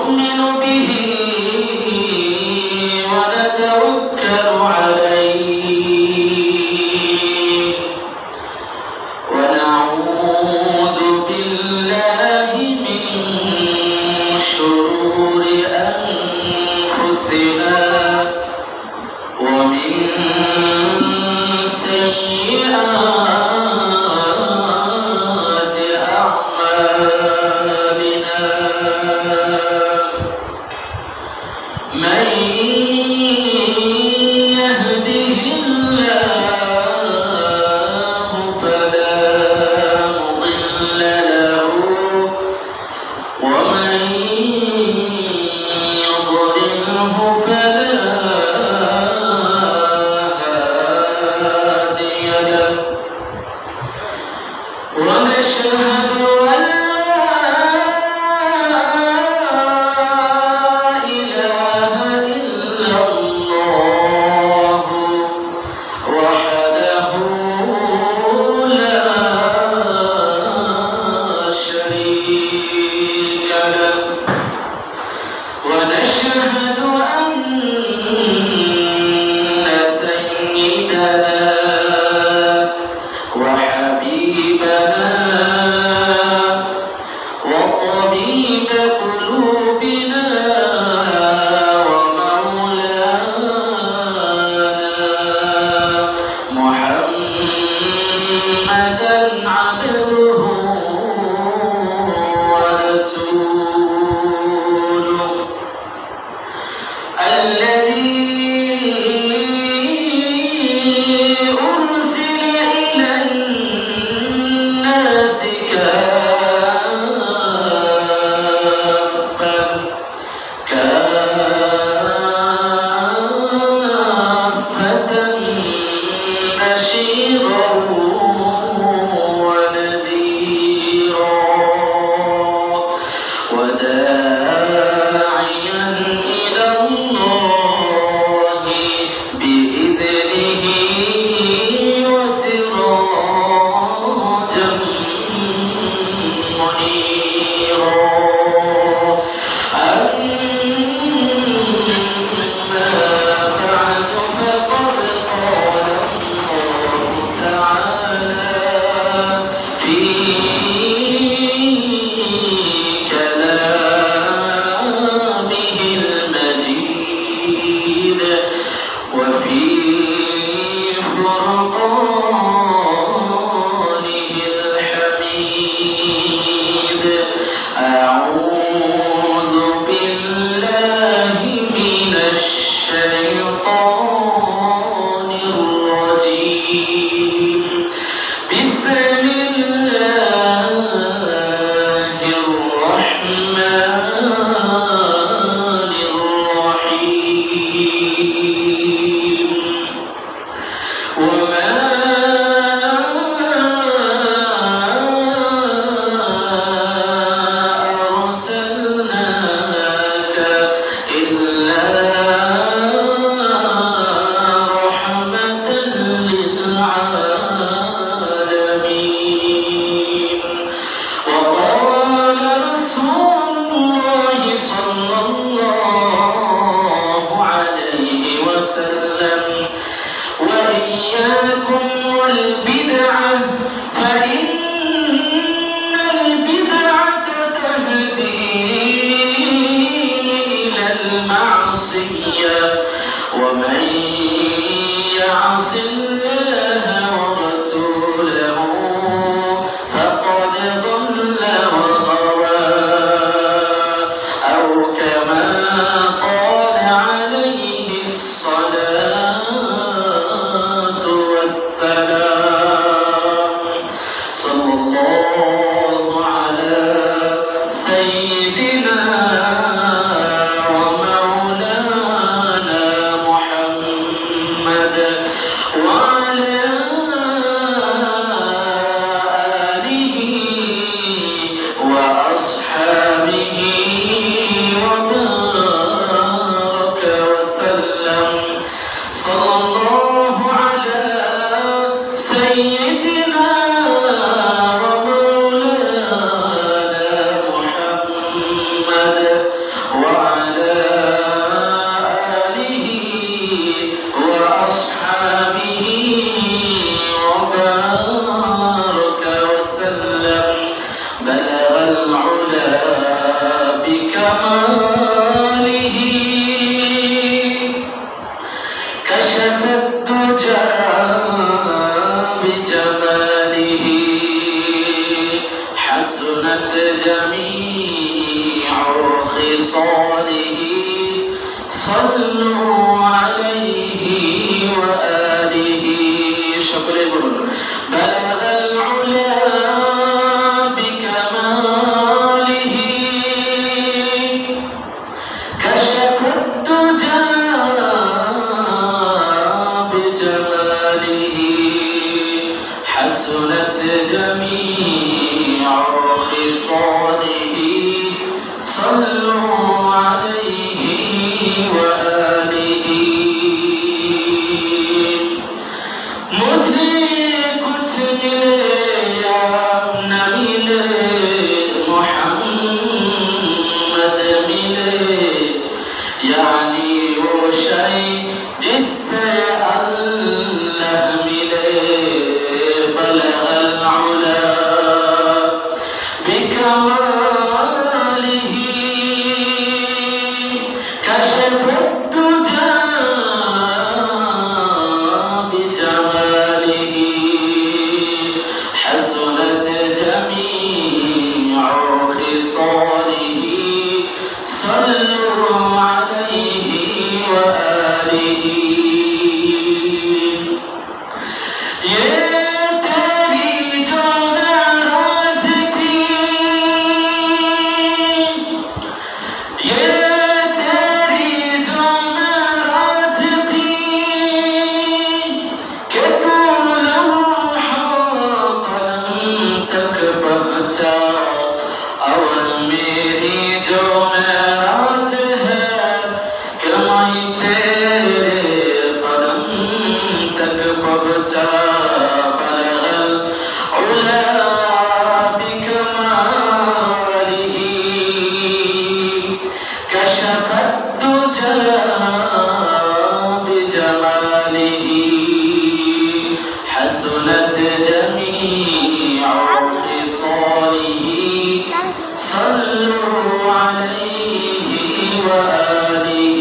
نؤمن به ونتوكل عليه ونعوذ بالله من شرور أنفسنا ومن سيئات أعمالنا من يهده الله فلا مضل له ومن يضلله فلا هادي له ونشهد أن لا إله إلا الله وحده لا شريك له ونشهد أن سيدنا وحبيبنا وطبيب قلوبنا ومولانا محمدا عبده ورسوله الذي أرسل إلى الناس كافة بشيرا ونذيرا وداعيا إلى الله بإذنه وسراجا منيرا أما بعد فقد قال الله تعالى في كلامه المجيد وفي فرقانه الحميد أعوذ بالله من الشيطان الرجيم بسم الله الرحمن الرحيم وما أرسلناك إلا رحمة للعالمين وقال رسول الله صلى الله عليه وسلم وإياكم والبدعة فإن البدعة تهدي إلى المعصية ومن يعص الله ورسوله فقد ضل وغوى أو كما قال عليه الصلاة بكماله كشف الدجى بجماله حسنت جميع خصاله صلوا عليه وآله شكر بلغ العلا بكماله كشف الدجى بجماله حسنت جميع خصاله صلوا عليه وآله मुझे कुछ मिले या न मिले मोहम्मद मिले यानी वो शय जिससे अल्लाह मिले बलग अल-उला बिकमालिही कशफ الدجى حسنت جميع خصاله صلوا عليه وآله ये तेरी जो नाराज थी ये तेरी जो नाराज थी कि तू और मेरी जो मेराज है कि मैं तेरे कदम तक पहुंचा बलगल उला बिकमालिही कशफत दुजा बिजमालिही हसनत जमीअ خصاله صلوا عليه وآله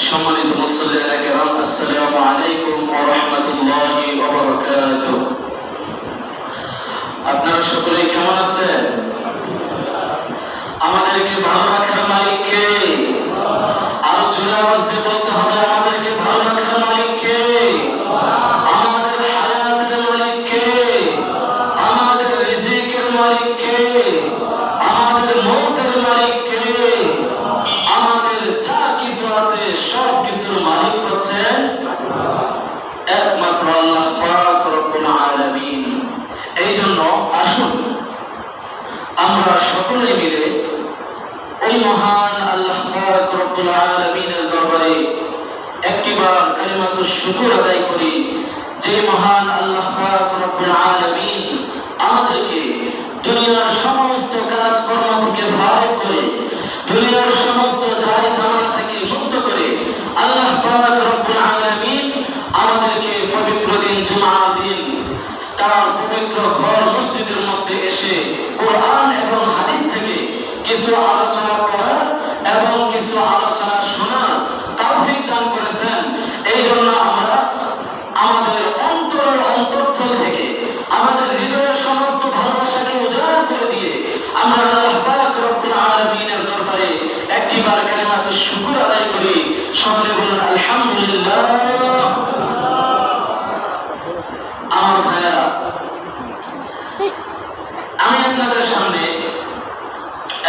সম্মানিত মুসল্লিরা কিরাম আসসালামু আলাইকুম ওয়া রাহমাতুল্লাহি ওয়া বারাকাতুহু আপনারা সকলে কেমন আছেন আমাদেরকে ভালো রাখার মালিক কে আরো জোরে আওয়াজ দিয়ে বলতে হবে আমাদেরকে ভালো রাখার মালিক কে আমাদের হায়াতের মালিক কে আমাদের রিজিকের মালিক কে আমাদের মওতের মালিক কে আমাদের যা কিছু আছে সব কিছুর মালিক হচ্ছেন একমাত্র আল্লাহ পাক রব্বুল আলামিন এইজন্য আসুন আমরা সকলে মিলে ওই মহান আল্লাহ পাক রব্বুল আলামিনের দরবারে একবার কালিমাতুশ শুকর আদায় করি যে মহান আল্লাহ পাক রব্বুল আলামিন আমাদেরকে দুনিয়ার সমস্ত কাজকর্ম থেকে ফারেক করে দুনিয়ার সমস্ত জারি ঝামেলা থেকে মুক্ত করে আল্লাহ পাক রব্বুল আলামিন আমাদেরকে পবিত্র দিন জুমার দিন তার পবিত্র ঘর মসজিদের মধ্যে এসে কোরআন এবং হাদিস থেকে কিছু আলোচনা করার এবং কিছু আলোচনা শোনার তৌফিক দান করেছেন এই জন্য আমরা আমাদের অন্তরের অন্তঃস্থল থেকে আমাদের হৃদয়ের সমস্ত ভালোবাসাকে উজাড় করে দিয়ে আমরা আল্লাহ পাক রব্বুল আলামিনের দরবারে একবার কালিমাতুশ শুকর আদায় করি সকলে বলুন আলহামদুলিল্লাহ আমার ভাইরা আমি আপনাদের সামনে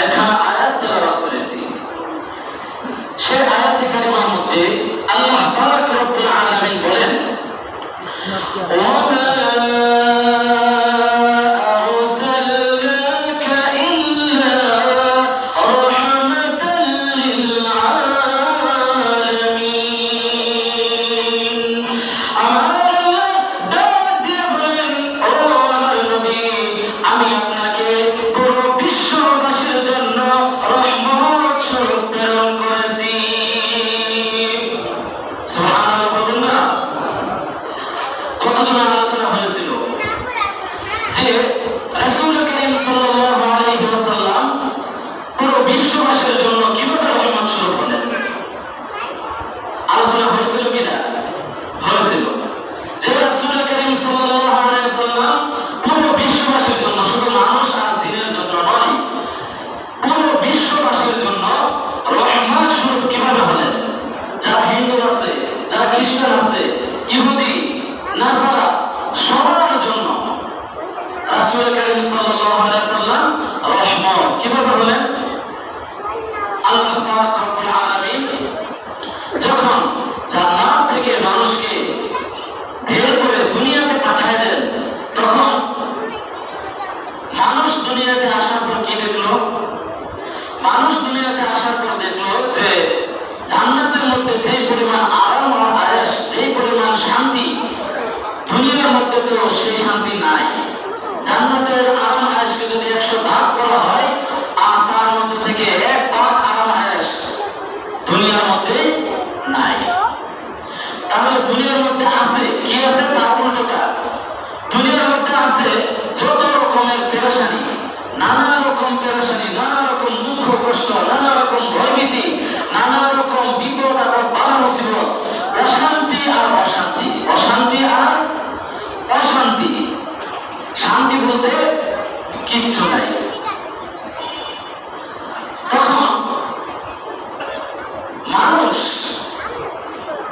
একটা আয়াত তেলাওয়াত করেছি সেই আয়াত কারিমার মধ্যে আল্লাহ পাক রব্বুল আলামিন বলেন ওয়া সাল্লাল্লাহু আলাইহি ওয়াসাল্লাম পুরো বিশ্ববাসীর জন্য কিভাবে রহমত স্বরূপ হলেন? আলোচনা হয়েছিল কিনা? হয়েছিল যে রাসূল করিম সাল্লাল্লাহু আলাইহি ওয়াসাল্লাম পুরো বিশ্ববাসীর জন্য, শুধু মানুষ আর জিনের জন্য নয়, পুরো বিশ্ববাসীর জন্য রহমত স্বরূপ কিভাবে হলেন? যারা হিন্দু আছে, যারা খ্রিস্টান আছে, ইহুদি, নাসারা, সবার জন্য রাসূল করিম সাল্লাল্লাহু আলাইহি ওয়াসাল্লাম রহমত কিভাবে হলেন? আল্লাহ পাক রব্বুল আলামিন যখন জান্নাত থেকে মানুষকে বের করে দুনিয়াতে পাঠিয়ে দেন, তখন মানুষ দুনিয়াতে আসার পর কি দেখলো? মানুষ দুনিয়াতে আসার পর দেখলো যে জান্নাতের মধ্যে যে পরিমাণ আরাম আর আয়েশ, যে পরিমাণ শান্তি, দুনিয়ার মধ্যে তো সেই শান্তি নাই। জান্নাতের আরাম আয়েশকে যদি 100 ভাগ করা হয়, আর তার মধ্যে থেকে 1 ভাগ আরাম আয়েশ দুনিয়ার মধ্যে নাই। তাহলে দুনিয়ার মধ্যে আছে কি? আছে তার উল্টোটা। দুনিয়ার মধ্যে আছে যত রকমের পেরেশানি, নানা রকম পেরেশানি, নানা রকম দুঃখ কষ্ট, নানা রকম ভয়ভীতি, নানা রকম বিপদ আপদ, বালা মুসিবত, অশান্তি আর অশান্তি, অশান্তি আর অশান্তি। শান্তি বলতে কিচ্ছু নাই। তখন মানুষ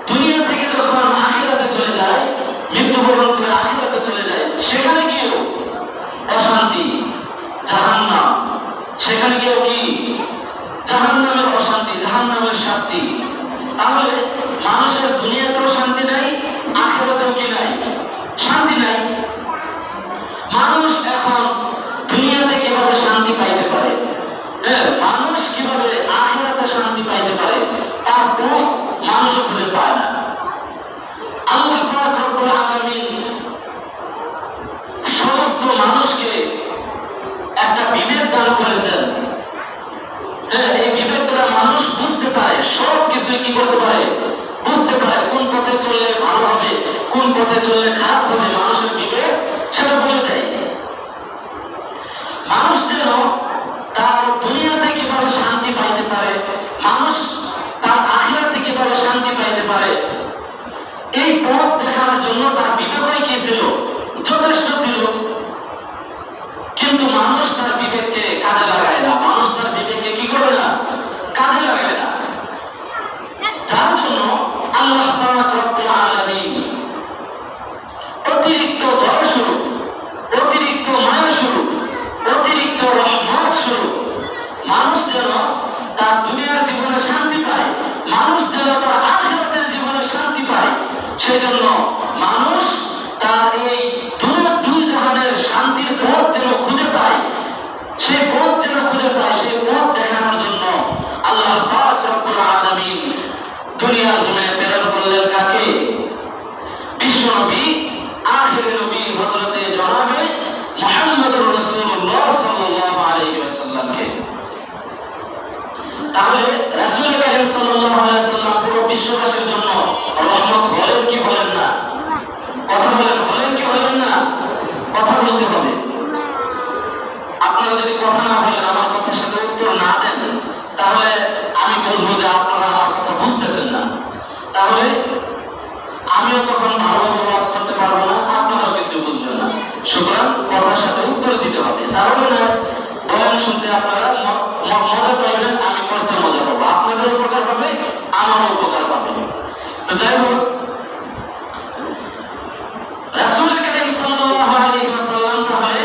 দুনিয়া থেকে যখন আখিরাতে চলে যায়, মৃত্যুবরণ করে আখিরাতে চলে যায়, সেখানে গিয়েও অশান্তি, জাহান্নাম। সেখানে গিয়েও কি? জাহান্নামের অশান্তি, জাহান্নামের শাস্তি। তাহলে মানুষের দুনিয়াতেও শান্তি নাই, আখিরাতেও কি নাই? শান্তি নাই। মানুষ এখন দুনিয়াতে কিভাবে শান্তি পাইতে পারে? মানুষ কিভাবে আখিরাতে শান্তি পাইতে পারে? তার পথ মানুষ খুঁজে পায় না। আল্লাহ পাক রব্বুল আলামিন সমস্ত মানুষকে একটা বিবেক দান করেছেন। এই বিবেক দ্বারা মানুষ বুঝতে পারে, সব কিছু কি করতে পারে? বুঝতে পারে কোন পথে চললে ভালো হবে, কোন পথে চললে খারাপ হবে। মানুষের বিবেক সেটা বলে দেয়। মানুষ যেন তার দুনিয়াতে কিভাবে শান্তি পাইতে পারে, মানুষ তার আখিরাতে কিভাবে শান্তি পাইতে পারে, এই পথ দেখানোর জন্য তার বিবেকই কি ছিল? যথেষ্ট ছিল। কিন্তু মানুষ তার বিবেককে কাজে লাগায় না। মানুষ তার বিবেককে কি করে না? কাজে লাগায় না। যার জন্য আল্লাহ পাক রব্বুল আলামিন অতিরিক্ত দয়া স্বরূপ, অতিরিক্ত মায়া স্বরূপ, অতিরিক্ত রহমত স্বরূপ মানুষ যেন তার দুনিয়ার জীবনে শান্তি পায়, মানুষ যেন তার আখিরাতের জীবনে শান্তি পায়, সেজন্য মানুষ তার এই দুই জাহানের শান্তির পথ যেন খুঁজে পায়, সেই পথ যেন খুঁজে পায়, সেই পথ দেখানোর জন্য আল্লাহ পাক রব্বুল আলামিন দুনিয়ার জমিনে প্রেরণ করলেন কাকে? বিশ্বনবী, আখির নবী হযরতে জনাবে মুহাম্মদুর রাসূলুল্লাহ সাল্লাল্লাহু আলাইহি ওয়াসাল্লামকে। তাহলে রাসূল করিম সাল্লাল্লাহু আলাইহি ওয়াসাল্লাম পুরো বিশ্ববাসীর জন্য রহমত হলেন কি হলেন না? কথা বলেন, হলেন কি হলেন না? কথা বলতে হবে। আপনারা যদি কথা না বলেন, আমার কথার সাথে উত্তর না দেন, তাহলে আমি বুঝবো যে আপনারা আমার কথা বুঝতেছেন না। তাহলে আমিও তখন ভালোভাবে ওয়াজ করতে পারবো না, আপনারাও কিছু বুঝবেন না। সুতরাং কথার সাথে উত্তর দিতে হবে। তাহলে না বয়ান শুনতে আপনারা মজা পাইবেন, আমি করতে মজা পাবো, আপনাদের উপকার হবে, আমারও উপকার পাবে। তো যাই হোক, রাসূল করিম সাল্লাল্লাহু আলাইহি ওয়াসাল্লাম তাহলে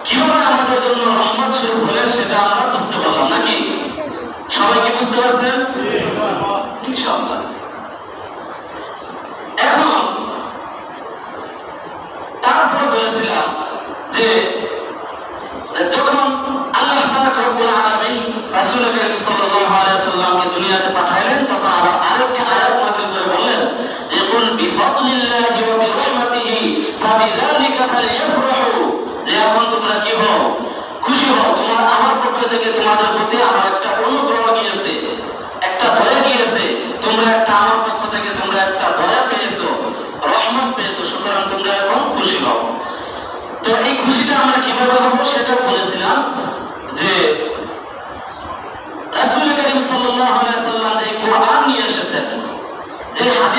কিভাবে আমাদের জন্য রহমত স্বরূপ হলেন সেটা আমরা বুঝতে পারলাম নাকি? সবাই কি বুঝতে পারছেন? ইনশাআল্লাহ। এখন তারপর বলেছিলাম যে যখন আল্লাহ পাক রব্বুল আলামিন রাসূল করিম সাল্লাল্লাহু আলাইহি ওয়াসাল্লামকে দুনিয়াতে পাঠালেন, তখন আবার আরেকটা আয়াত নাযিল করে বললেন যে কুল বিফাদলিল্লাহি ওয়া বিরহমাতিহি ফাবিযালিকা ফালইফরাহু, যে এখন তোমরা কি হও? খুশি হও। তোমরা আমার পক্ষ থেকে তোমাদের প্রতি আমার একটা অনুগ্রহ গিয়েছে, একটা দয়া গিয়েছে। তোমরা একটা আমার পক্ষ থেকে তোমরা একটা দয়া পেয়েছো, রহমত পেয়েছো, সুতরাং তোমরা এখন খুশি হও। তো এই খুশিটা আমরা কিভাবে হবো সেটা বলেছিলাম।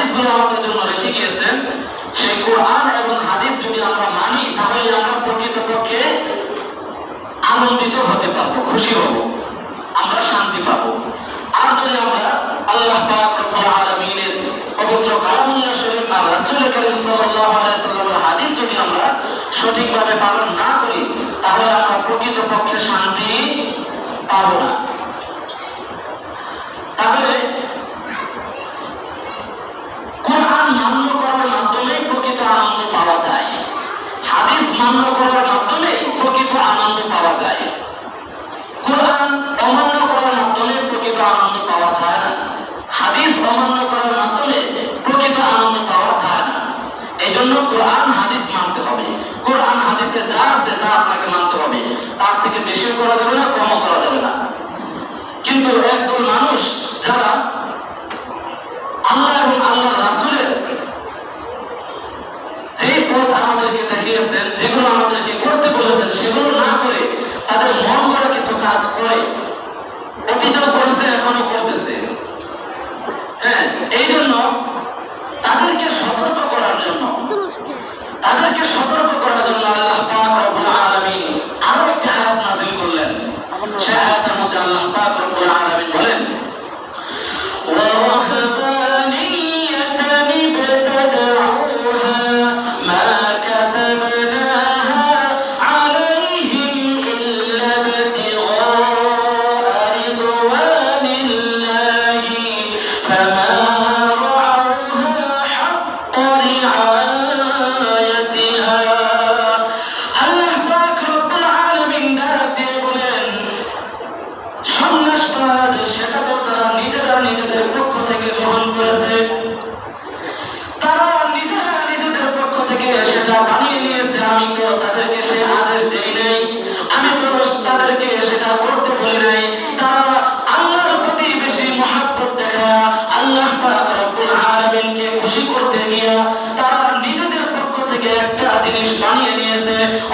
হাদিসগুলো আমাদের জন্য রেখে গিয়েছেন, সেই কোরআন এবং হাদিস যদি আমরা মানি তাহলে আমরা প্রকৃতপক্ষে আনন্দিত হতে পারবো, খুশি হব, আমরা শান্তি পাবো। আর যদি আমরা আল্লাহ পাক রব্বুল আলামিনের পবিত্র কালামুল্লাহ শরীফ আর রাসূল করিম সাল্লাল্লাহু আলাইহি সাল্লামের হাদিস যদি আমরা সঠিকভাবে পালন না করি তাহলে আমরা প্রকৃতপক্ষে শান্তি পাবো না। তাহলে কোরআন মান্য করার মাধ্যমে প্রকৃত আনন্দ পাওয়া যায়, হাদিস মান্য করার মাধ্যমে প্রকৃত আনন্দ পাওয়া যায়। কোরআন অমান্য করার মাধ্যমে প্রকৃত আনন্দ পাওয়া যায় না, হাদিস অমান্য করার মাধ্যমে প্রকৃত আনন্দ পাওয়া যায় না। এই জন্য কোরআন হাদিস মানতে হবে, কোরআন হাদিসে যা আছে তা আপনাকে মানতে হবে, তার থেকে বেশি করা যাবে না, কমও করা যাবে না। কিন্তু একদল মানুষ যারা আল্লাহ এবং আল্লাহ রাসূলের যে পথ আমাদেরকে দেখিয়েছেন, যেগুলো আমাদেরকে করতে বলেছেন সেগুলো না করে তাদের মন গড়া কিছু কাজ করে, অতীতেও করেছে এখনো করতেছে। হ্যাঁ, এই জন্য তাদেরকে সতর্ক করার জন্য আল্লাহ পাক রব্বুল আলামিন আরো একটা আয়াত নাযিল করলেন। সেই আয়াতের মধ্যে আল্লাহ পাক রব্বুল আলামিন বলেন,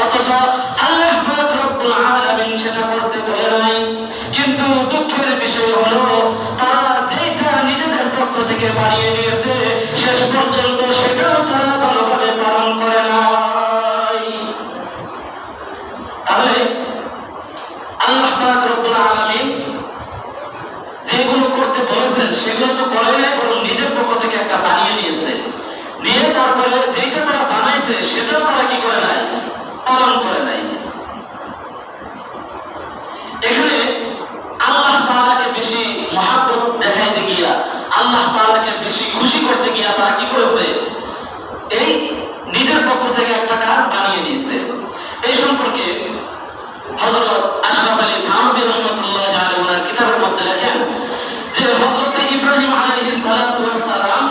অথচ আল্লাহ পাক রব্বুল আলামিন সেটা করতে বলে নাই। কিন্তু দুঃখের বিষয় হলো তারা যেটা নিজেদের পক্ষ থেকে বানিয়ে নিয়েছে শেষ পর্যন্ত সেটাও তারা ভালোভাবে পালন করে নাই। তাহলে আল্লাহ পাক রব্বুল আলামিন যেগুলো করতে বলেছেন সেগুলো তো করে নাই, বরং নিজের পক্ষ থেকে একটা বানিয়ে নিয়েছে, নিয়ে তারপরে যেটা তারা বানাইছে সেটাও তারা কি করে নাই, পালন করে নাই। এখানে আল্লাহ তাআলাকে বেশি মহব্বত দেখাইতে গিয়া, আল্লাহ তাআলাকে বেশি খুশি করতে গিয়া তারা কি করেছে, এই নিজের পক্ষ থেকে একটা কাজ বানিয়ে নিয়েছে। এই সম্পর্কে হযরত আশরাফ আলী থানভী রাহমাতুল্লাহি আলাইহি ওনার কিতাবের মধ্যে লেখেন যে হযরত ইব্রাহিম আলাইহিস সালাতু ওয়াস সালাম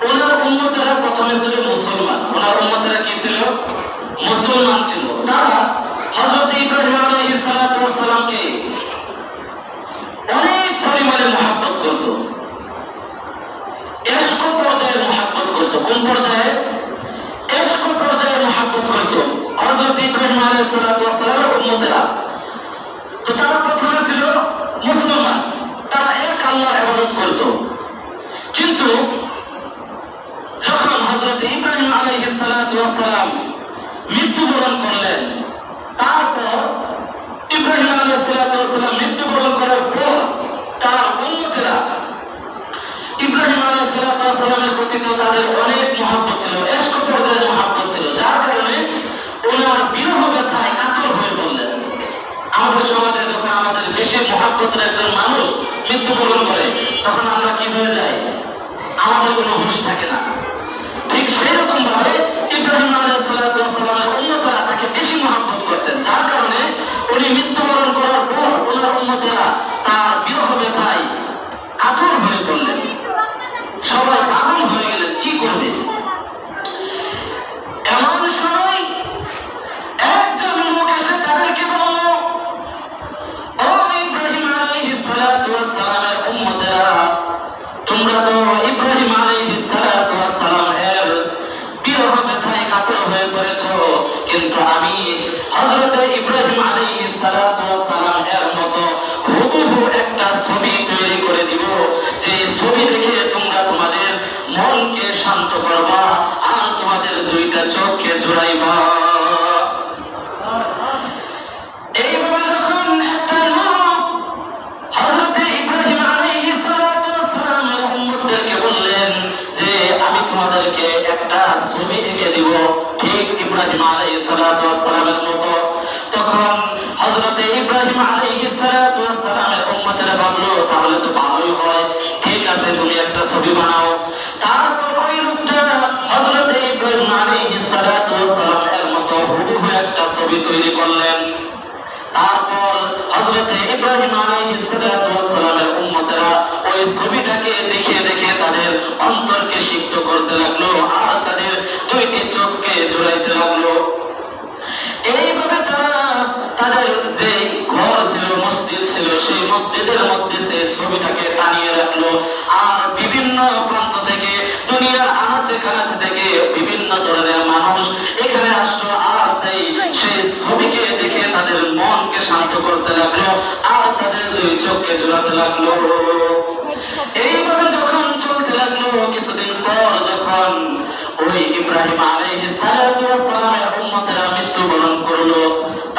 ওনার উম্মতেরা প্রথমে ছিল মুসলমান, ওনার উম্মতেরা কি ছিল, মুসলমান ছিল। তারা হযরত ইব্রাহিম আলাইহিস সালাতু ওয়াস সালামকে অনেক পরিমাণে মহব্বত করত, ইশক পর্যায়ে মহব্বত করত। কোন পর্যায়ে? ইশক পর্যায়ে মহব্বত করত হযরত ইব্রাহিম আলাইহিস সালাতু ওয়াস সালামের উম্মতেরা। তো তারা প্রথমে ছিল মুসলমান, তারা এক আল্লাহর ইবাদত করত। কিন্তু যখন হযরত ইব্রাহিম আলাইহিস সালাতু ওয়াস সালাম মৃত্যুবরণ করলেন, তারপর ইব্রাহিম আলাইহিস সালাতু ওয়াস সালাম মৃত্যুবরণ করার পর তার উম্মতেরা ইব্রাহিম আলাইহিস সালাতু ওয়াস সালামের প্রতি তাদের অনেক মহব্বত ছিল, ইশক পর্যায়ের মহব্বত ছিল, যার কারণে ওনার বিরহ ব্যথায় কাতর হয়ে পড়লেন। আমাদের সমাজে যখন আমাদের বেশি মহব্বতের একজন মানুষ মৃত্যুবরণ করে তখন আমরা কি হয়ে যাই, আমাদের কোনো হুঁশ থাকে না। ঠিক সেরকম ভাবে ইব্রাহিম আলাইহিস সালাতু ওয়াস সালামের উম্মতেরা তাকে বেশি মহব্বত করতেন, যার কারণে উনি মৃত্যুবরণ করার পর ওনার উম্মতেরা তার বিরহ ব্যথায় কাতর হয়ে পড়লেন, সবাই পাগল হয়ে গেলেন, কি করবে। এমন সময় একজন লোক এসে তাদেরকে বলল, ও ইব্রাহিম আলাইহিস সালাতু ওয়াস সালামের উম্মতেরা, তোমরা তো ইব্রাহিম আলাইহিস সালাতু ওয়াস সালাম এর বিরহ ব্যথায় কাতর হয়ে পড়েছো, কিন্তু আমি হযরত ইব্রাহিম আলাইহিস সালাতু ওয়াস সালাম এর মতো হুবহু একটা ছবি তৈরি করে দিব, যে ছবি দেখে তোমরা আমাদের দুইটা চোখকে জোড়াইবা। এইভাবে যখন একটা লোক হযরত ইব্রাহিম আলাইহিস সালাতু ওয়াস সালামের উম্মতদেরকে বললেন যে আমি তোমাদেরকে একটা ছবি এঁকে দিব ঠিক ইব্রাহিম আলাইহিস সালাতু ওয়াস সালামের মতো। তখন হযরত ইব্রাহিম আলাইহিস সালাতু ওয়াস সালামের উম্মতেরা ভাবলো তাহলে তো ভালোই হয়, ঠিক আছে তুমি একটা ছবি বানাও। তারপর ওই লোকটা হযরত ইব্রাহিম আলাইহিস সালাতু ওয়াস সালামের মতো হুবহু একটা ছবি তৈরি করলেন। তারপর হযরত ইব্রাহিম আলাইহিস সালাতু ওয়াস সালামের উম্মতেরা ওই ছবিটাকে দেখে দেখে তাদের অন্তরকে সিক্ত করতে লাগলো আর তাদের দুইটি চোখকে জোড়াইতে লাগলো। এইভাবে তারা তাদের যে ঘর ছিল, মসজিদ ছিল, সেই মসজিদের মধ্যে সেই ছবিটাকে টানিয়ে রাখলো। আর বিভিন্ন প্রান্ত থেকে, দুনিয়ার আনাচে কানাচে থেকে বিভিন্ন ধরনের মানুষ এখানে আসলো আর তাই সেই ছবিকে দেখে তাদের মনকে শান্ত করতে লাগলো আর তাদের দুই চোখকে জোড়াতে লাগলো। এইভাবে যখন চলতে লাগলো, কিছুদিন পর যখন ওই ইব্রাহিম আলাইহিস সালাতু ওয়াস সালামের উম্মতেরা মৃত্যুবরণ করলো,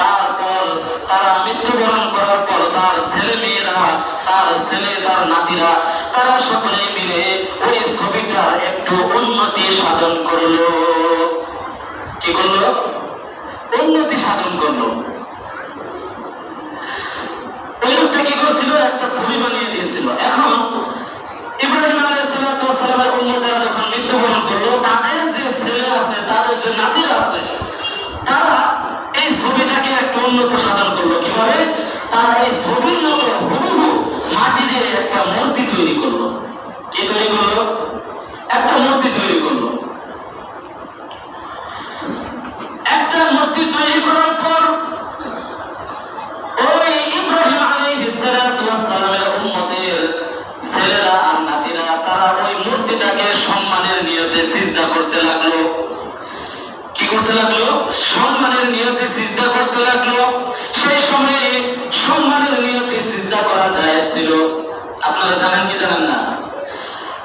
তারপর তারা মৃত্যুবরণ করার পর তার ছেলে মেয়েরা, তার ছেলে, তার নাতিরা, তারা সকলে মিলে ওই ছবিটা একটু উন্নতি সাধন করলো। কি করলো? উন্নতি সাধন করলো। ওই লোকটা কি করেছিল? একটা ছবি বানিয়ে দিয়েছিল। এখন ইব্রাহিম আলাইহিস সালাতু ওয়াস সালামের উম্মতেরা যখন মৃত্যুবরণ করলো, তাদের যে ছেলে আছে, তাদের যে নাতিরা আছে, তারা এই ছবিটাকে একটু উন্নত সাধন করলো। কিভাবে? তারা এই ছবির মতো হুবহু মাটি দিয়ে একটা মূর্তি তৈরি করলো। কি তৈরি করলো? একটা মূর্তি তৈরি করলো। একটা মূর্তি তৈরি করার পর ওই ইব্রাহিম আলাইহিস সালাতু ওয়াস সালামের উম্মতের ছেলেরা আর নাতিরা তারা ওই মূর্তিটাকে সম্মানের নিয়তে সিজদা করতে লাগলো। কি করতে লাগলো? সম্মানের নিয়তে সিজদা করতে লাগলো। সেই সময়ে সম্মানের নিয়তে সিজদা করা জায়েজ ছিল। আপনারা জানেন কি জানেন না?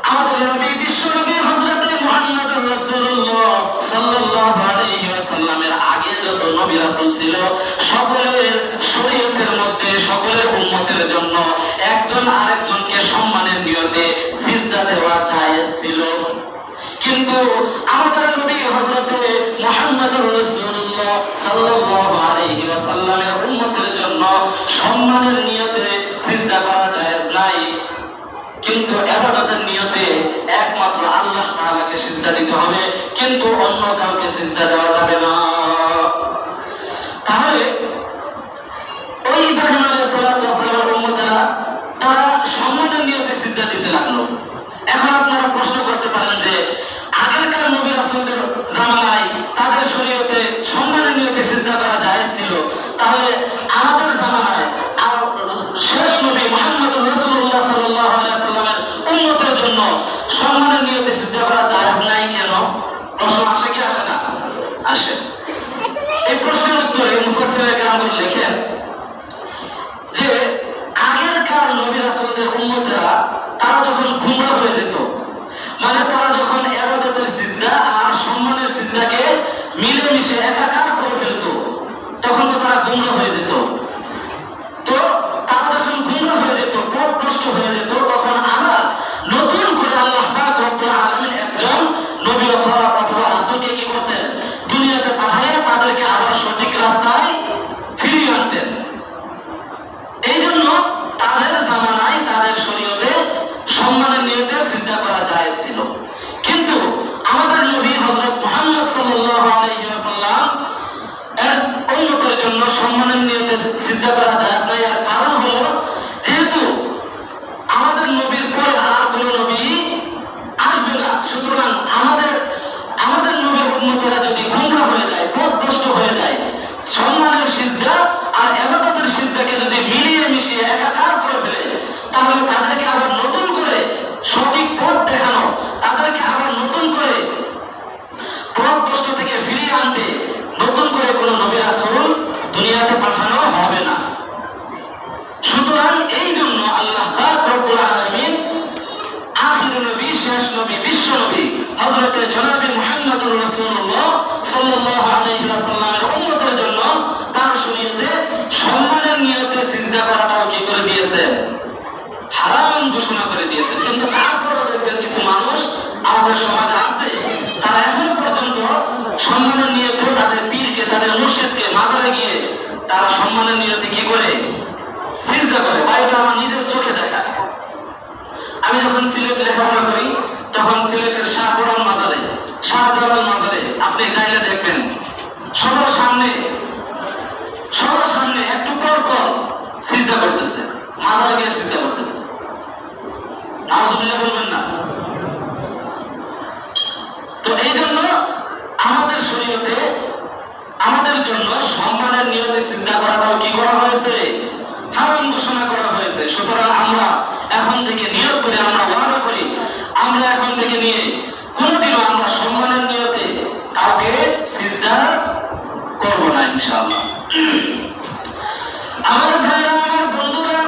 আমাদের নবী, বিশ্ব নবী হযরত মুহাম্মদুর রাসূলুল্লাহ সাল্লাল্লাহু আলাইহি ওয়াসাল্লামের আগে যত নবী রাসূল ছিল, সকলের শরীয়তের মধ্যে সকলের উম্মতের জন্য একজন আরেকজনকে সম্মানের নিয়তে সিজদা দেওয়া জায়েজ ছিল। কিন্তু আমাদের নবী হযরত মুহাম্মদুর রাসূলুল্লাহ সাল্লাল্লাহু আলাইহি ওয়াসাল্লামের উম্মতের জন্য সম্মানের নিয়তে সিজদা করা জায়েজ নাই। কিন্তু ইবাদতের নিয়তে একমাত্র আল্লাহ তাআলাকে সিজদা দিতে হবে, কিন্তু অন্য কাউকে সিজদা দেওয়া যাবে না। তাহলে ওই ইব্রাহিম আলাইহিস সালাতু ওয়াস সালামের উম্মতেরা তারা সম্মানের নিয়তে সিজদা দিতে লাগলো। এখন আপনারা প্রশ্ন করতে পারেন যে আগেরকার নবী রাসূলদের জামানায় তাদের শরীয়তে সম্মানের নিয়তে সিজদা করা জায়েজ ছিল, তাহলে আমাদের জামানায় শেষ নবী মুহাম্মদুর রাসূলুল্লাহ সাল্লাল্লাহু আলাইহি ওয়াসাল্লামের উম্মতের জন্য সম্মানের নিয়তে সিজদা করা জায়েজ নাই কেন? প্রশ্ন আসে কি আসে না? আসে। এই প্রশ্নের উত্তরে মুফাসসিরে কেরামগণ লেখেন যে আগেরকার নবী রাসূলদের উম্মতেরা তারা যখন গুমরা হয়ে যেত, মানে তারা যখন ইবাদতের সিজদা আর সম্মানের সিজদাকে মিলেমিশে একাকার করে ফেলতো, তখন তো তারা গুমরা হয়ে যেত। তো তারা যখন গুমরা হয়ে যেত, পথভ্রষ্ট হয়ে যেত, তখন আবার নতুন করে আল্লাহ পাক রব্বুল আলামিন একজন নবী অথবা রাসূলকে কি করতেন? দুনিয়াতে পাঠিয়ে তাদেরকে আবার সঠিক রাস্তায় ফিরিয়ে আনতেন। এই জন্য তাদের জামানায় তাদের শরীয়তে সম্মানের নিয়তে সিজদা করা জায়েজ ছিল। কিন্তু আমাদের নবী হযরত মুহাম্মদ সাল্লাল্লাহু আলাইহি ওয়াসাল্লাম এর উম্মতের জন্য সম্মানের নিয়তে সিজদা করা জায়েজ নাই। আর কারণ হলো, যেহেতু আমাদের নবীর পরে আর কোনো নবী আসবে না, সুতরাং আমাদের নবীর উম্মতেরা যদি গুমরা হয়ে যায়, পথভ্রষ্ট হয়ে যায়, সম্মানের সিজদা আর ইবাদতের সিজদাকে যদি মিলিয়ে মিশিয়ে একাকার করে ফেলে, তাহলে তাদেরকে আবার নতুন করে সঠিক পথ দেখানো, তাদেরকে আবার নতুন করে পথভ্রষ্ট থেকে ফিরিয়ে আনতে নতুন করে কোনো নবী রাসূল দুনিয়াতে পাঠানো হবে না। সুতরাং এই জন্য আল্লাহ পাক রব্বুল আলামিন আখির নবী, শেষ নবী, বিশ্ব নবী হযরত জনাবে মুহাম্মদুর রাসূল সম্মানের নিয়তে কি করে সিজদা করে। ভাই এটা আমার নিজের চোখে দেখা। আমি যখন সিলেট লেখাপড়া করি তখন সিলেটের শাহপুরান মাজারে, শাহজালাল মাজারে আপনি চাইলে দেখবেন সবার সামনে একটু পর পর সিজদা করতেছে, মাজারে গিয়ে সিজদা করতেছে। নাউজুবিল্লাহ বলবেন না। তো এই জন্য আমাদের শরীয়তে আমাদের জন্য সম্মানের নিয়তে সিজদা করাটাও কি করা হয়েছে? হারাম ঘোষণা করা হয়েছে। সুতরাং আমরা এখন থেকে নিয়ত করে, আমরা ওয়াদা করি, আমরা এখন থেকে নিয়ে কোনোদিনও আমরা সম্মানের নিয়তে কাউকে সিজদা করব না ইনশাআল্লাহ। আমার ভাইরা, আমার বন্ধুরা,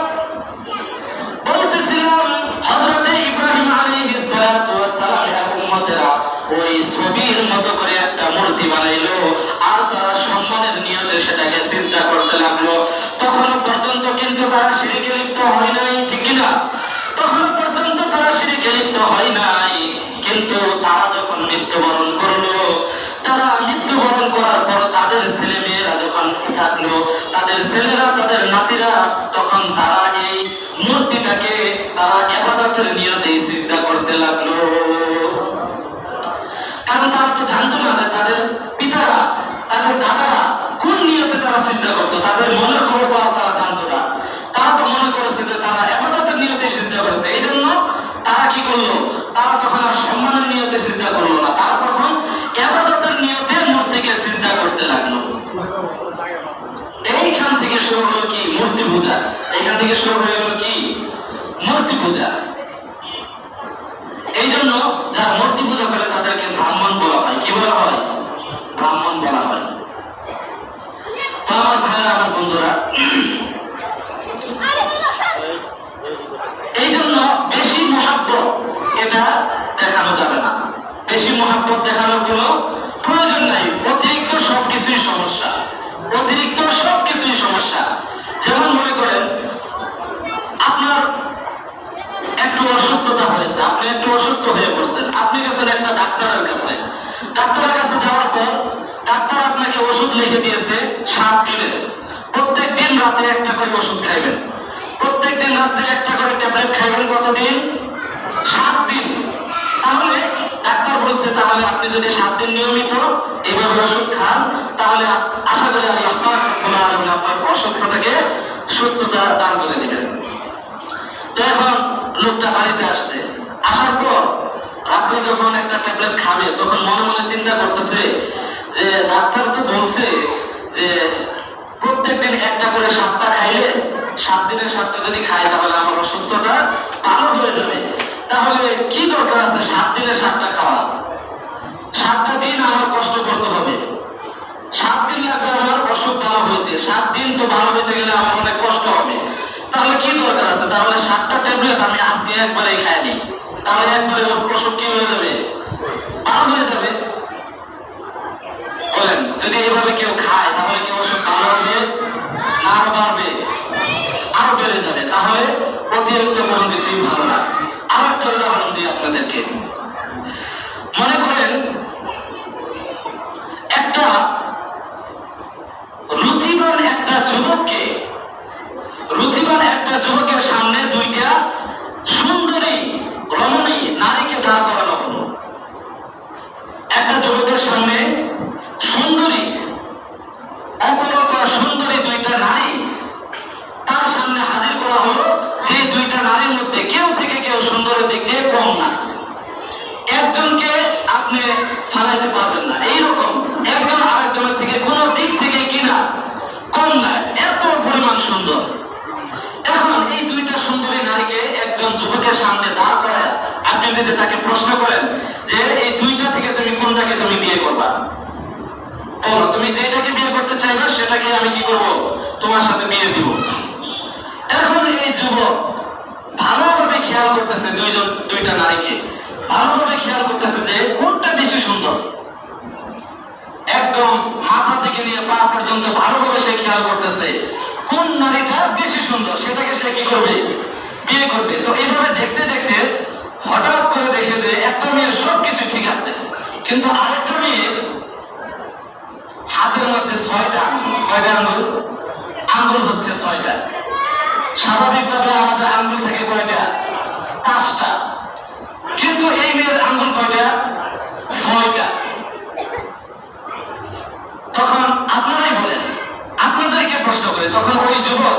বলতেছিলাম হযরত ইব্রাহিম আলাইহিস সালাতু ওয়াস সালাম এর উম্মতেরা ওই ছবির মতো করে একটা মূর্তি বানাইলো আর তারা সম্মানের নিয়তে সেটাকে সিজদা করতে লাগলো। তখনও পর্যন্ত কিন্তু তারা শিরকে লিপ্ত হয় নাই, ঠিক কিনা? তখনও পর্যন্ত তারা শিরকে লিপ্ত হয় নাই। কিন্তু তারা যখন মৃত্যুবরণ করলো, তারা মৃত্যুবরণ করার পর তাদের ছেলে মেয়েরা যখন থাকলো, তাদের ছেলেরা, তাদের নাতিরা, তখন তারা এই মূর্তিটাকে তারা ইবাদতের নিয়তে সিজদা করতে লাগলো। কারণ তারা তো জানতো না যে তাদের পিতারা, তাদের দাদারা কোন নিয়তে তারা সিজদা করতো। তাদের মনের খবর তারা জানতো না। তারা তো মনে করেছে যে তারা ইবাদতের নিয়তে সিজদা করেছে। এই জন্য তারা কি করলো? তারা তখন আর সম্মানের নিয়তে সিজদা করলো না, তারা তখন ইবাদতের নিয়তে মূর্তিকে সিজদা করতে লাগলো। এইখান থেকে শুরু হলো কি? মূর্তি পূজা। এইখান থেকে শুরু হয়ে গেল কি? মূর্তি পূজা। এই জন্য যারা মূর্তি পূজা করে তাদেরকে ব্রাহ্মণ বলা হয়। কি বলা হয়? ব্রাহ্মণ বলা হয়। তো আমার ভাইরা, আমার বন্ধুরা, এই জন্য বেশি মহাব্বত এটা দেখানো যাবে না। বেশি মহাব্বত দেখানোর কোনো প্রয়োজন নাই। অতিরিক্ত সবকিছুই সমস্যা, অতিরিক্ত সবকিছুই সমস্যা। যেমন মনে করেন আপনার একটু অসুস্থতা হয়েছে, আপনি একটু অসুস্থ হয়ে পড়ছেন, আপনি গেছেন একটা ডাক্তারের কাছে। ডাক্তারের কাছে যাওয়ার পর ডাক্তার আপনাকে ওষুধ লিখে দিয়েছে 7 দিনের। প্রত্যেক দিন রাতে একটা করে ওষুধ খাইবেন, প্রত্যেক দিন রাতে একটা করে ট্যাবলেট খাইবেন। কতদিন? 7 দিন। তাহলে ডাক্তার বলছে তাহলে আপনি যদি 7 দিন নিয়মিত এইভাবে ওষুধ খান তাহলে আশা করি আল্লাহ পাক আপনার অসুস্থতাকে সুস্থতা দান করে দিবেন। তো এখন লোকটা বাড়িতে আসছে, আসার পর রাত্রে যখন একটা ট্যাবলেট খাবে তখন মনে মনে চিন্তা করতেছে যে ডাক্তার তো বলছে যে প্রত্যেকদিন একটা করে 7টা খাইলে 7 দিনের 7টা যদি খাই তাহলে আমার অসুস্থতা ভালো হয়ে যাবে। তাহলে কি দরকার আছে 7 দিনে 7টা খাওয়া? 7টা দিন আমার কষ্ট করতে হবে, 7 দিন লাগবে আমার অসুখ ভালো হইতে। 7 দিন তো ভালো হইতে গেলে আমার অনেক কষ্ট হবে। তাহলে কি দরকার আছে? তাহলে 7টা ট্যাবলেট আমি আজকে একবারেই খাই দিই, তাহলে একবারে ওর অসুখ কি হয়ে যাবে? ভালো হয়ে যাবে। বলেন, যদি এইভাবে কেউ খায় তাহলে কি অসুখ ভালো হবে না আরো বাড়বে? আরো বেড়ে যাবে। তাহলে অতিরিক্ত কোনো কিছুই ভালো না। আর একটা উদাহরণ দিই আপনাদেরকে। মনে করেন একটা রুচিবান একটা যুবকের সামনে 2টা সুন্দরী রমণী নারীকে দাঁড় করানো হলো। একটা যুবকের সামনে সুন্দরী, অপরূপা সুন্দরী 2টা নারী তার সামনে হাজির করা হলো। যে 2টা নারীর মধ্যে কেউ থেকে কেউ সুন্দরের দিক দিয়ে কম না। একজনকে আপনি ফালাইতে পারবেন না, এইরকম একজন আরেকজনের থেকে কোনো দিক থেকে কিনা কম না, এত পরিমাণ সুন্দর। এখন এই 2টা সুন্দরী নারীকে একজন যুবকের সামনে দাঁড় করায় আপনি যদি তাকে প্রশ্ন করেন যে এই 2টা থেকে তুমি কোনটাকে তুমি বিয়ে করবা, বলো তুমি যেটাকে বিয়ে করতে চাইবে সেটাকে আমি কি করব? তোমার সাথে বিয়ে দিব। এখন এই যুবক ভালোভাবে খেয়াল করতেছে 2টা নারীকে, ভালোভাবে খেয়াল করতেছে যে কোনটা বেশি সুন্দর। একদম মাথা থেকে নিয়ে পা পর্যন্ত ভালোভাবে সে খেয়াল করতেছে কোন নারীটা বেশি সুন্দর, সেটাকে সে কি করবে? বিয়ে করবে। তো এইভাবে দেখতে দেখতে হঠাৎ করে দেখে যে একটা মেয়ের সবকিছু ঠিক আছে, কিন্তু আরেকটা মেয়ের হাতের মধ্যে 6টা আঙ্গুল। কয়টা আঙ্গুল? হচ্ছে 6টা। স্বাভাবিকভাবে আমাদের আঙ্গুল থেকে কয়টা? 5টা। কিন্তু এই মেয়ের আঙ্গুল কয়টা? 6টা। তখন আপনারাই বলেন, আপনাদেরকে প্রশ্ন করে, তখন ওই যুবক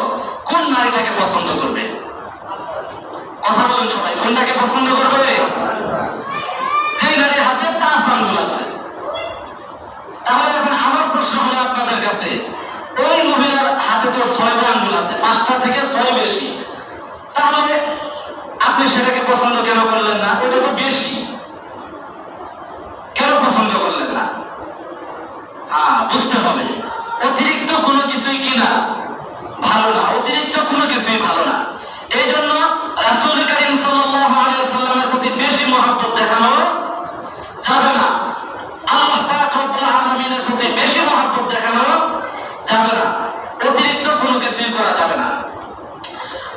কোন নারীটাকে পছন্দ করবে? কথা বলুন সবাই, কোনটাকে পছন্দ করবে? যে নারীর হাতে 5 আঙ্গুল আছে। তাহলে এখন আমার প্রশ্ন হলো আপনাদের কাছে, ওই মহিলার হাতে তো 6টা আঙ্গুল আছে, 5টা থেকে 6 বেশি, তাহলে আপনি সেটাকে পছন্দ কেন করলেন না? ওটা তো বেশি, কেন পছন্দ করলেন না? বুঝতে হবে, অতিরিক্ত কোনো কিছুই কিনা ভালো না, অতিরিক্ত কোনো কিছুই ভালো না। এই জন্য রাসূল করিম সাল্লাল্লাহু আলাইহি ওয়াসাল্লামের প্রতি বেশি মহব্বত দেখানো যাবে না, আল্লাহ পাক রব্বুল আলামিনের প্রতি বেশি মহব্বত দেখানো যাবে না, অতিরিক্ত কোনো কিছুই করা যাবে না।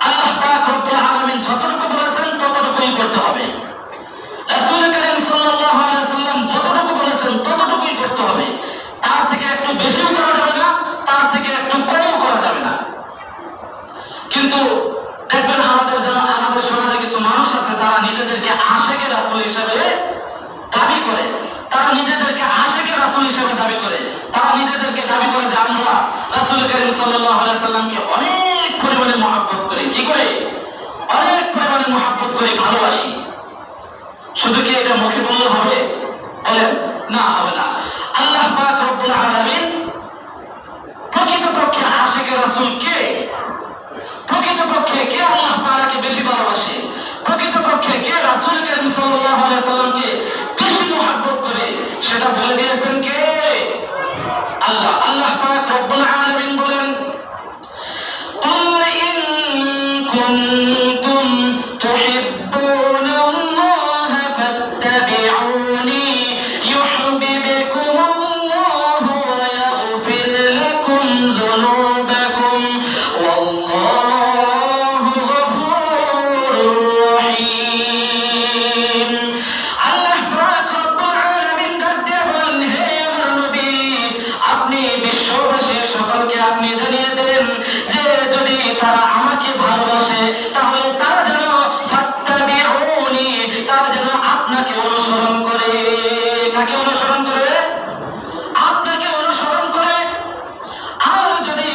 আল্লাহ পাক রব্বুল আলামিন যতটুকু বলেছেন ততটুকুই করতে হবে। রাসূল করিম সাল্লাল্লাহু আলাইহি ওয়াসাল্লাম যতটুকু বলেছেন ততটুকুই করতে হবে, তার থেকে একটু বেশিও করা যাবে না, তার থেকে একটু কমও করা যাবে না। কিন্তু দেখবেন আমাদের সমাজে কিছু মানুষ আছে, তারা নিজেদেরকে আশিকে রাসূল হিসেবে দাবি করে, তারা নিজেদেরকে আশিকে রাসূল হিসেবে দাবি করে, তারা নিজেদেরকে দাবি করে যে আমরা রাসূল করিম সাল্লাল্লাহু আলাইহি ওয়াসাল্লামকে অনেক পরিমাণে মহব্বত করি। কি করে? অনেক পরিমাণে মহব্বত করি, ভালোবাসি। শুধু কি এটা মুখে বললে হবে? বলেন না, হবে না। আল্লাহ পাক রব্বুল আলামিন প্রকৃতপক্ষে আশিকে রাসূল কে? প্রকৃতপক্ষে কে আল্লাহ তাআলাকে বেশি ভালোবাসে? প্রকৃতপক্ষে কে রাসূল করিম সাল্লাল্লাহু আলাইহি ওয়াসাল্লামকে বেশি মহব্বত করে? সেটা বলে দিয়েছেন কে? আল্লাহ। আল্লাহ পাক রব্বুল আলামিন বলেন, কুল ইন কুনতুম তুহিব্বুনাল্লাহ ফাত্তাবিউনি ইউহিব্বুকুমুল্লাহু ওয়া ইয়াগফির লাকুম যুনুবাকুম ওয়াল্লাহু গফুরুর রহিম। আল্লাহ পাক রব্বুল আলামিন ডাকতে বলেন, হে আমার নবী, আপনি বিশ্ববাসী সকলকে আপনি জানিয়ে দেন যে যদি তারা আমাকে ভালোবাসে তাহলে তারা যেন ফাত্তাবিউনি, তারা যেন আপনাকে অনুসরণ করে। কাকে অনুসরণ করে? আপনাকে অনুসরণ করে। আর যদি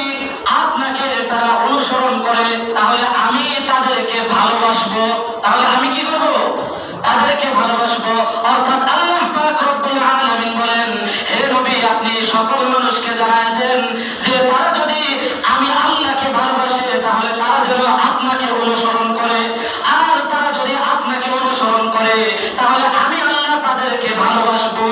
আপনাকে তারা অনুসরণ করে তাহলে আমি তাদেরকে ভালোবাসবো। তাহলে আমি কি করব? তাদেরকে ভালোবাসবো। অর্থাৎ আল্লাহ পাক রব্বুল আলামিন বলেন, হে নবী, আপনি সকল মানুষকে জানায় দেন যে তারা যদি আমি আল্লাহকে ভালোবাসে তাহলে তারা যেন আপনাকে অনুসরণ করে, আর তারা যদি আপনাকে অনুসরণ করে তাহলে আমি আল্লাহ তাদেরকে ভালোবাসবো।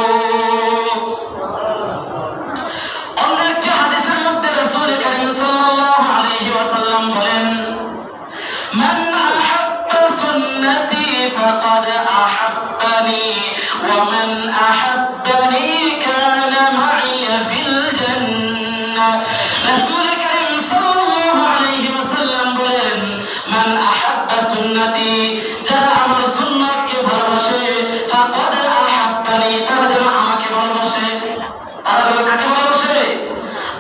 অন্য একটি হাদিসের মধ্যে রাসূল করিম সাল্লাল্লাহু আলাইহি ওয়াসাল্লাম বলেন, মান আহাব্বা সুন্নতি ফাকাদ আহাব্বানি ওয়া মান আহাব্বানি কানা মাইয়া ফিল জান্নাহ। রাসূল করিম সাল্লাল্লাহু আলাইহি ওয়াসাল্লাম বলেন, মান আহাব্বা সুন্নতি, যারা আমার সুন্নাতকে ভালোবাসে, ফাকাদ আহাব্বানি, তারা যেন আমাকে ভালোবাসে। তারা যেন কাকে ভালোবাসে?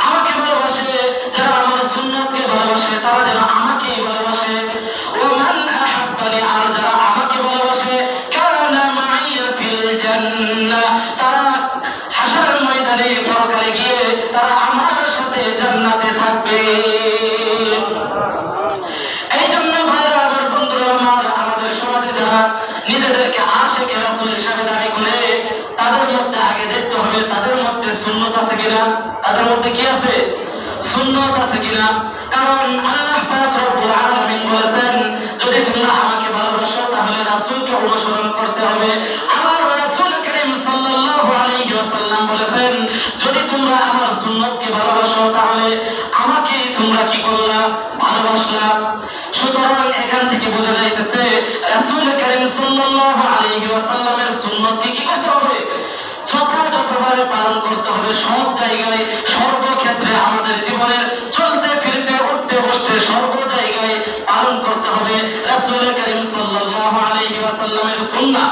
আমাকে ভালোবাসে। যারা আমার সুন্নাতকে ভালোবাসে তারা যেন আমাকেই ভালোবাসে। ওয়া মান আহাব্বানি, আর যারা আমাকে ভালোবাসে, কানা মাইয়া ফিল জান্নাহ, তারা হাশরের ময়দানে পরকালে গিয়ে তারা আমার সাথে জান্নাতে থাকবে। এই জন্য ভাইরা আমার, বন্ধুরা আমার, আমাদের সমাজে যারা নিজেদেরকে আশিকে রাসূল হিসেবে দাবি করে তাদের মধ্যে আগে দেখতে হবে তাদের মধ্যে সুন্নাত আছে কিনা। তাদের মধ্যে কি আছে? সুন্নাত আছে কিনা। কারণ আল্লাহ পাক রব্বুল আলামিন বলেছেন, যদি তোমরা আমাকে ভালোবাসো তাহলে রাসূলকে অনুসরণ করতে হবে। আমার রাসূল করিম সাল্লাল্লাহু আলাইহি ওয়াসাল্লাম বলেছেন, যদি তোমরা আমার সুন্নাতকে ভালোবাসো তাহলে আমাকে তোমরা কি করলা? ভালোবাসলা। সুতরাং এখান থেকে বোঝা যাইতেছে রাসূল করিম সাল্লাল্লাহু আলাইহি ওয়াসাল্লামের সুন্নাতকে কি করতে হবে? যথাযথভাবে পালন করতে হবে। সব জায়গায়, সর্বক্ষেত্রে, আমাদের জীবনের চলতে ফিরতে উঠতে বসতে সর্ব জায়গায় পালন করতে হবে রাসূল করিম সাল্লাল্লাহু আলাইহি ওয়াসাল্লামের সুন্নাহ।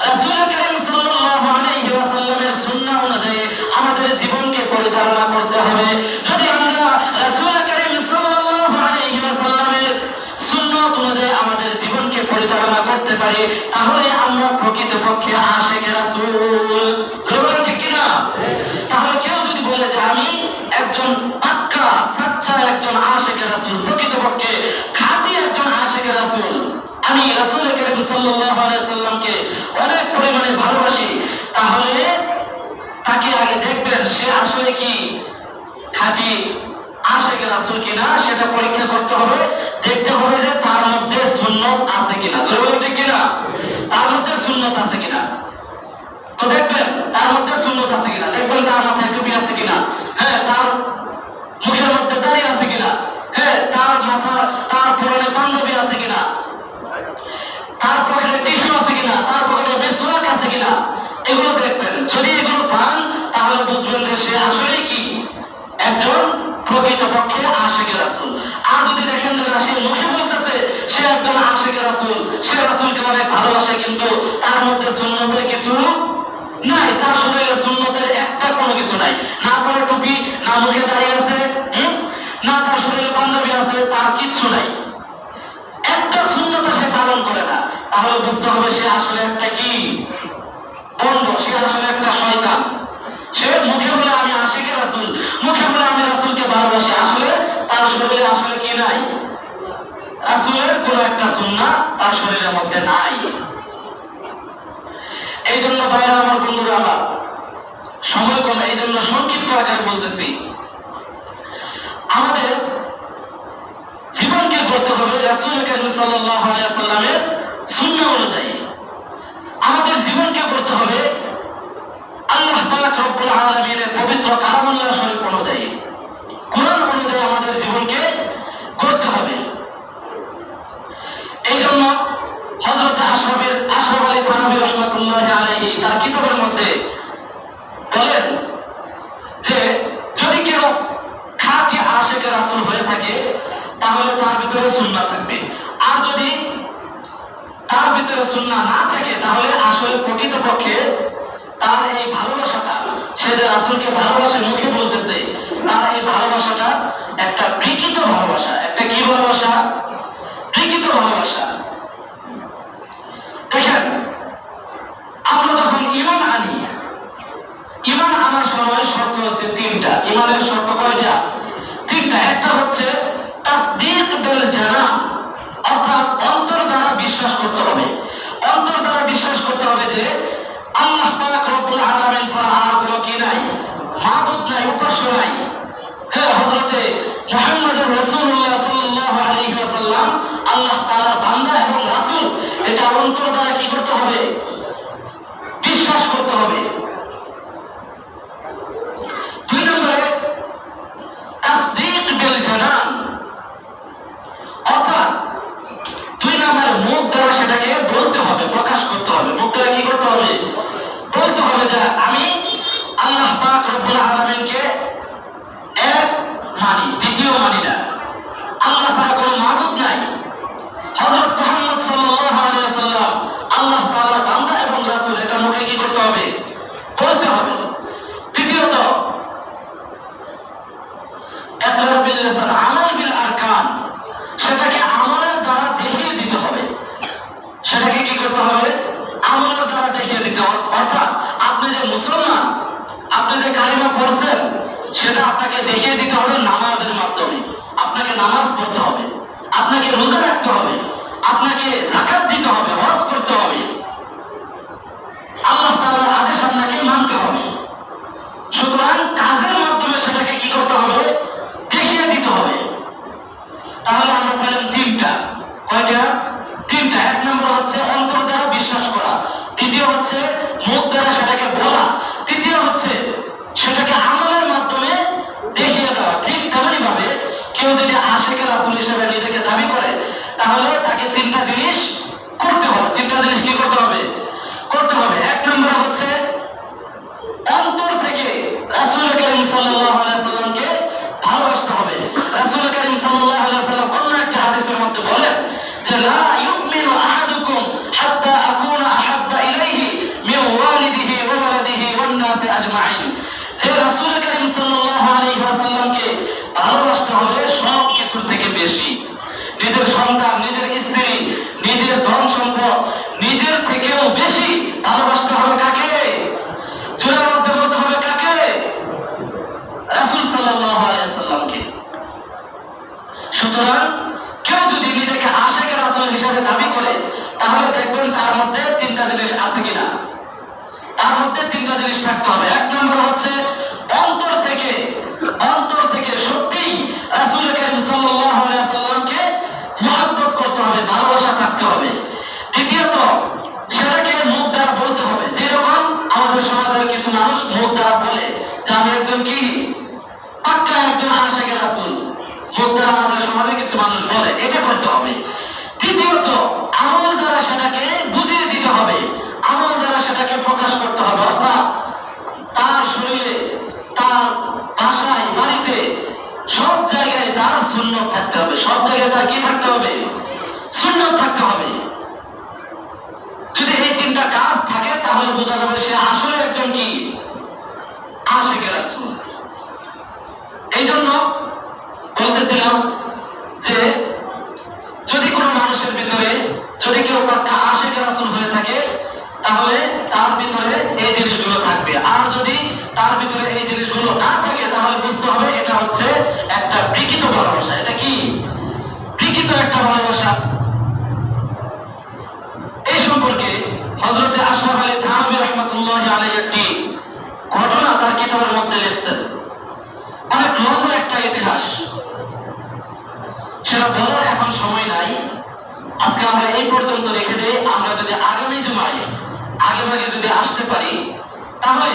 রাসূল করিম সাল্লাল্লাহু আলাইহি ওয়াসাল্লামের সুন্নাহ অনুযায়ী আমাদের জীবনকে পরিচালনা করতে হবে। যদি আমরা রাসূল করিম সাল্লাল্লাহু পারি, তাহলে আমরা প্রকৃতপক্ষে আশিকে রাসূল। জোরে ঠিক কিনা? তাহলে কেউ যদি বলে যে আমি একজন পাক্কা সাচ্চা একজন আশিকে রাসূল, প্রকৃতপক্ষে খাঁটি একজন আশিকে রাসূল, আমি রাসূল করিম সাল্লাল্লাহু আলাইহি ওয়াসাল্লামকে অনেক পরিমাণে ভালোবাসি, তাহলে তাকে আগে দেখবেন সে আসলে কি খাঁটি আশিকে রাসূল কিনা, সেটা পরীক্ষা করতে হবে। দেখতে হবে যে তার মধ্যে সুন্নাত আছে কিনা। জোরে ঠিক কিনা? তার মধ্যে সুন্নাত আছে কিনা। তো দেখবেন তার মধ্যে সুন্নাত আছে কিনা, দেখবেন তার মাথায় টুপি আছে কিনা, হ্যাঁ, তার মুখের মধ্যে দাড়ি আছে কিনা, হ্যাঁ, তার পরনে পাঞ্জাবি আছে কিনা, তার পকেটে টিস্যু আছে কিনা, তার পকেটে মেসওয়াক আছে কিনা, এগুলো দেখবেন। যদি এগুলো পান তাহলে বুঝবেন যে সে আসলে কি একজন প্রকৃতপক্ষে আশিকে রাসূল। আর যদি দেখেন যে সে মুখে বলতেছে সে একজন আশিকে রাসূল, সে রাসূলকে অনেক ভালোবাসে, কিন্তু তার মধ্যে সুন্নতের কিছু নাই, তার শরীরে সুন্নতের একটা কোনো কিছু নাই, না পরে টুপি, না মুখে দাঁড়িয়ে আছে, না তার শরীরে পাঞ্জাবি আছে, তার কিচ্ছু নাই, একটা সুন্নত সে পালন করে না, তাহলে বুঝতে হবে সে আসলে একটা কি বন্ধ, সে আসলে একটা শয়তান। সে মুখে বলে আমি আশিকে রাসূল, মুখে বলে আমি রাসূলকে ভালোবাসি, আসলে তার শরীরে আসলে কি নাই, রাসূলের কোন একটা সুন্নাত তার শরীরের মধ্যে নাই। এই জন্য ভাইরা আমার, বন্ধুরা আমার, সময় কম, এই জন্য সংক্ষিপ্ত আকারে বলতেছি, আমাদের জীবনকে করতে হবে রাসূল করিম সাল্লাল্লাহু আলাইহি ওয়াসাল্লামের সুন্নাহ অনুযায়ী। আমাদের জীবনকে করতে হবে আল্লাহ পাক রব্বুল আলামিনের পবিত্র কালামুল্লাহ শরীফ অনুযায়ী, কোরআন অনুযায়ী আমাদের জীবনকে করতে হবে। এই জন্য হযরত আশরাফ আলী থানভী রাহমাতুল্লাহি আলাইহি তার কিতাবের মধ্যে বলেন যে যদি কেউ খাঁটি আশিকে রাসূল হয়ে থাকে তাহলে তার ভিতরে সুন্নাহ থাকবে, আর যদি তার ভিতরে সুন্নাহ না থাকে তাহলে আসলে প্রকৃতপক্ষে তার এই ভালোবাসাটা, সে যে রাসূলকে ভালোবাসে মুখে বলতেছে, তার এই ভালোবাসাটা একটা বিকৃত ভালোবাসা। একটা কি ভালোবাসা? বিকৃত ভালোবাসা। দেখেন, আমরা যখন ঈমান আনি, ঈমান আনার সময় শর্ত হচ্ছে তিনটা। ঈমানের শর্ত কয়টা? তিনটা। একটা হচ্ছে তাসদীক বিল জানান, অর্থাৎ অন্তর দ্বারা বিশ্বাস করতে হবে। অন্তর দ্বারা বিশ্বাস করতে হবে যে আল্লাহ পাক রব্বুল আলামিন ছাড়া আর কোনো কি নাই, মাবুদ নাই, উপাস্য নাই। হ্যাঁ, হযরতে মুহাম্মদুর রাসূলুল্লাহ সাল্লাল্লাহু আলাইহি ওয়াসাল্লাম আল্লাহ তাআলার বান্দা এবং রাসূল, এটা অন্তর দ্বারা কি করতে হবে? বিশ্বাস করতে হবে। দুই নম্বরে তাসদীক বিল জানান, অর্থাৎ দুই নম্বরে মুখ দ্বারা সেটাকে বলতে হবে, প্রকাশ করতে হবে। মুখ দ্বারা কি করতে হবে? বলতে হবে যে আমি আল্লাহ পাক রব্বুল আলামিনকে এক মানি, দ্বিতীয় মানি না, আল্লাহ ছাড়া কোনো মাবুদ নাই, হযরত মুহাম্মদ সাল্লাল্লাহু আলাইহি ওয়াসাল্লাম আল্লাহ তাআলার বান্দা এবং রাসূল, এটা মুখে কি করতে হবে? বলতে হবে। দ্বিতীয়ত ইকরার বিল লিসান, আমাল বিল আরকান, সেটাকে আমলের দ্বারা দেখিয়ে দিতে হবে। সেটাকে কি করতে হবে? আমলের দ্বারা দেখিয়ে দিতে হবে। অর্থাৎ আপনি যে মুসলমান, আপনি যে কালিমা পড়ছেন, সেটা আপনাকে দেখিয়ে দিতে হবে নামাজের মাধ্যমে। আপনাকে নামাজ পড়তে হবে, আপনাকে রোজা রাখতে হবে, আপনাকে যাকাত দিতে হবে, হজ করতে হবে, আল্লাহ তাআলার আদেশ আপনাকে মানতে হবে। সুতরাং কাজের মাধ্যমে সেটাকে কি করতে হবে? দেখিয়ে দিতে হবে। তাহলে আমরা পেলাম তিনটা। কয়টা? তিনটা। এক নম্বর হচ্ছে অন্তর দ্বারা বিশ্বাস করা, দ্বিতীয় হচ্ছে মুখ দ্বারা সেটাকে বলা, তৃতীয় হচ্ছে সেটাকে আমলের মাধ্যমে দেখিয়ে দেওয়া। ঠিক তেমনি ভাবে কেউ যদি আশিকে রাসূল হিসেবে নিজেকে দাবি করে তাহলে তাকে তিনটা জিনিস করতে হবে। তিনটা জিনিস কি করতে হবে? করতে হবে। এক নম্বর হচ্ছে অন্তর থেকে রাসূল করিম সাল্লাল্লাহু আলাইহি ওয়াসাল্লামকে ভালোবাসতে হবে। রাসূল করিম সাল্লাল্লাহু আলাইহি ওয়াসাল্লাম অন্য একটা হাদিসের মধ্যে বলেন যে লা ইউমিনু আহাদুকুম হাত্তা আকুনা আহাব্বা ইলাইহি মিন ওয়ালিদিহি ওয়া ওয়ালাদিহি ওয়ান নাসি আজমাইন। যে রাসূল করিম সাল্লাল্লাহু আলাইহি ওয়াসাল্লামকে ভালোবাসতে হবে সব কিছু থেকে বেশি। নিজের সন্তান, নিজের স্ত্রী, নিজের ধন সম্পদ, বেশি ভালোবাসতে হবে কাকে? জোরে আওয়াজ দিয়ে বলতে হবে কাকে? রাসূল সাল্লাল্লাহু আলাইহি ওয়াসাল্লামকে। সুতরাং কেউ যদি নিজেকে আশিক রাসূল হিসেবে দাবি করে তাহলে দেখবেন তার মধ্যে তিনটা জিনিস আছে কিনা। তার মধ্যে তিনটা জিনিস থাকতে হবে। এক নম্বর হচ্ছে অন্তর থেকে সত্যিই রাসূল কারীম সাল্লাল্লাহু আলাইহি ওয়াসাল্লামকে মহব্বত করতে হবে, ভালোবাসা থাকতে হবে। দ্বিতীয়ত সেটাকে মুখ দ্বারা বলতে হবে, যেরকম আমাদের সমাজের কিছু মানুষ মুখ দ্বারা বলে যে আমি একজন কি পাক্কা একজন আশিক রাসূল, মুখ দ্বারা আমাদের সমাজে কিছু মানুষ বলে, এটা করতে হবে। তৃতীয়ত আমল দ্বারা সেটাকে বুঝিয়ে দিতে হবে, আমল দ্বারা সেটাকে প্রকাশ করতে হবে। অর্থাৎ তার শরীরে, তার ভাষায়, বাড়িতে, সব জায়গায় তার সুন্নত থাকতে হবে। সব জায়গায় তার কি থাকতে হবে? সুন্নত থাকতে হবে। যদি এই তিনটা কাজ থাকে তাহলে বোঝা যাবে সে আসলে একজন কি আশিক রাসূল। এই জন্য বলতেছিলাম যে যদি কোনো মানুষের ভিতরে যদি কেউ পাক্কা আশিক রাসূল হয়ে থাকে তাহলে তার ভিতরে এই জিনিসগুলো থাকবে। আর যদি তার ভিতরে এই জিনিসগুলো না থাকে তাহলে বুঝতে হবে এটা হচ্ছে একটা বিকৃত ভালোবাসা। এটা কি বিকৃত একটা ভালোবাসা। এই সম্পর্কে হযরত আশরাফ আলী থানভী রাহমাতুল্লাহি আলাইহি একটি ঘটনা তার কিতাবের মধ্যে লিখছেন। অনেক লম্বা একটা ইতিহাস, সেটা বলার এখন সময় নাই। আজকে আমরা এই পর্যন্ত রেখে দিয়ে আমরা যদি আগামী জুমায় আগেভাগে যদি আসতে পারি তাহলে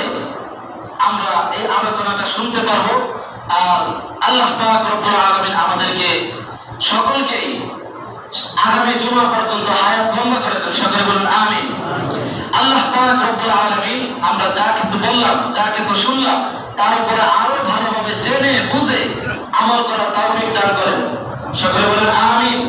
আমরা এই আলোচনাটা শুনতে পারবো। আর আল্লাহ পাক রব্বুল আলামিন আমাদেরকে সকলকেই আগামী জুমা পর্যন্ত হায়াত লম্বা করে দেন। সকলে বলুন আমিন। আল্লাহ পাক রব্বুল আলামিন আমরা যা কিছু বললাম, যা কিছু শুনলাম তার উপরে আরো ভালোভাবে জেনে বুঝে আমল করার তৌফিক দান করেন। সকলে বলুন আমিন।